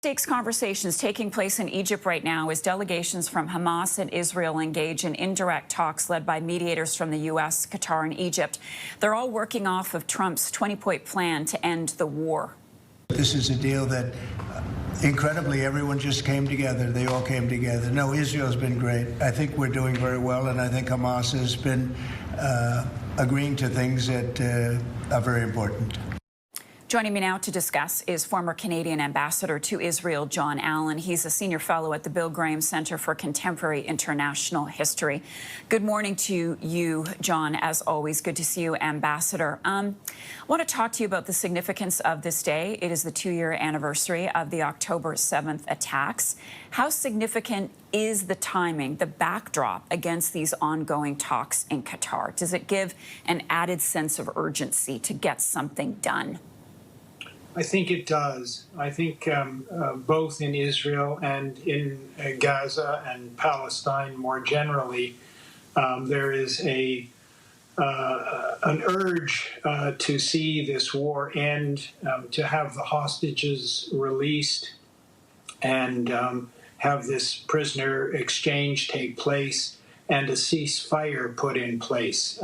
Stakes conversations taking place in Egypt right now as delegations from Hamas and Israel engage in indirect talks led by mediators from the U.S., Qatar, and Egypt. They're all working off of Trump's 20-point plan to end the war. This is a deal that, incredibly, everyone just came together. They all came together. No, Israel's been great. I think we're doing very well, and I think Hamas has been agreeing to things that are very important. Joining me now to discuss is former Canadian ambassador to Israel, John Allen. He's a senior fellow at the Bill Graham Center for Contemporary International History. Good morning to you, John. As always, good to see you, Ambassador. I want to talk to you about the significance of this day. It is the 2-year anniversary of the October 7th attacks. How significant is the timing, the backdrop against these ongoing talks in Qatar? Does it give an added sense of urgency to get something done? I think it does. I think both in Israel and in Gaza and Palestine more generally, there is an urge to see this war end, to have the hostages released, and have this prisoner exchange take place, and a ceasefire put in place.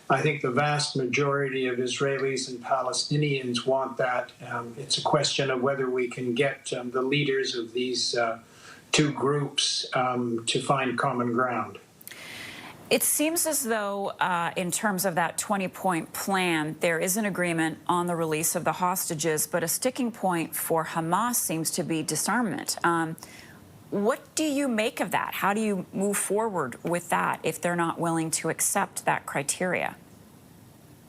I think the vast majority of Israelis and Palestinians want that. It's a question of whether we can get the leaders of these two groups to find common ground. It seems as though, in terms of that 20-point plan, there is an agreement on the release of the hostages, but a sticking point for Hamas seems to be disarmament. What do you make of that? How do you move forward with that if they're not willing to accept that criteria?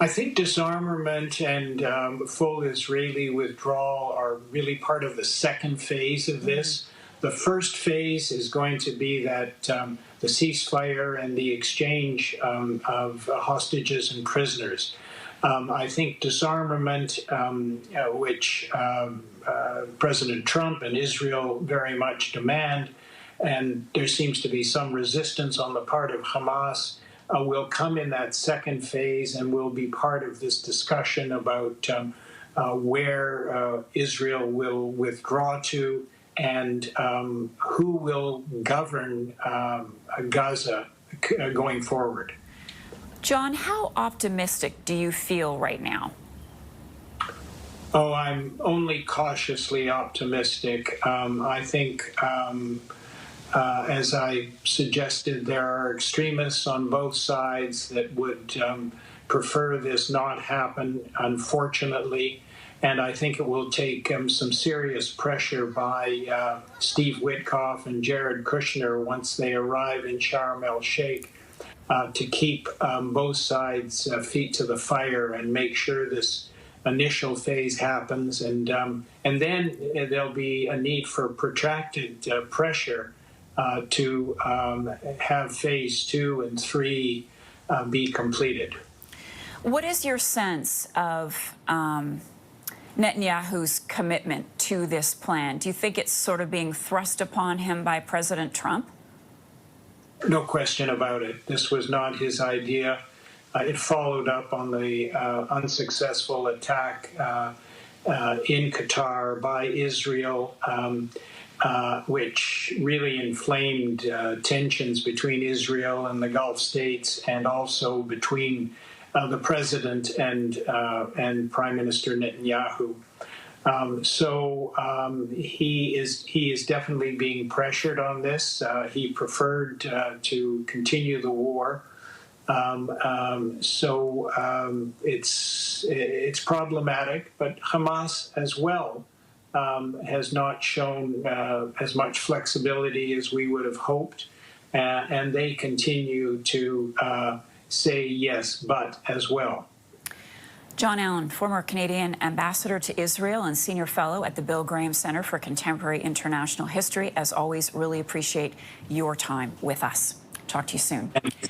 I think disarmament and full Israeli withdrawal are really part of the second phase of this. The first phase is going to be that the ceasefire and the exchange of hostages and prisoners. I think disarmament, which President Trump and Israel very much demand, and there seems to be some resistance on the part of Hamas, will come in that second phase and will be part of this discussion about where Israel will withdraw to and who will govern Gaza going forward. John, how optimistic do you feel right now? Oh, I'm only cautiously optimistic. I think, as I suggested, there are extremists on both sides that would prefer this not happen, unfortunately. And I think it will take some serious pressure by Steve Witkoff and Jared Kushner once they arrive in Sharm el-Sheikh to keep both sides' feet to the fire and make sure this initial phase happens. And then there'll be a need for protracted pressure to have phase 2 and 3 be completed. What is your sense of Netanyahu's commitment to this plan? Do you think it's sort of being thrust upon him by President Trump? No question about it. This was not his idea. It followed up on the unsuccessful attack in Qatar by Israel, which really inflamed tensions between Israel and the Gulf states, and also between the president and Prime Minister Netanyahu. He is definitely being pressured on this. He preferred to continue the war. It's problematic, but Hamas as well has not shown as much flexibility as we would have hoped, and they continue to say yes, but as well. John Allen, former Canadian ambassador to Israel and senior fellow at the Bill Graham Center for Contemporary International History. As always, really appreciate your time with us. Talk to you soon. Thank you.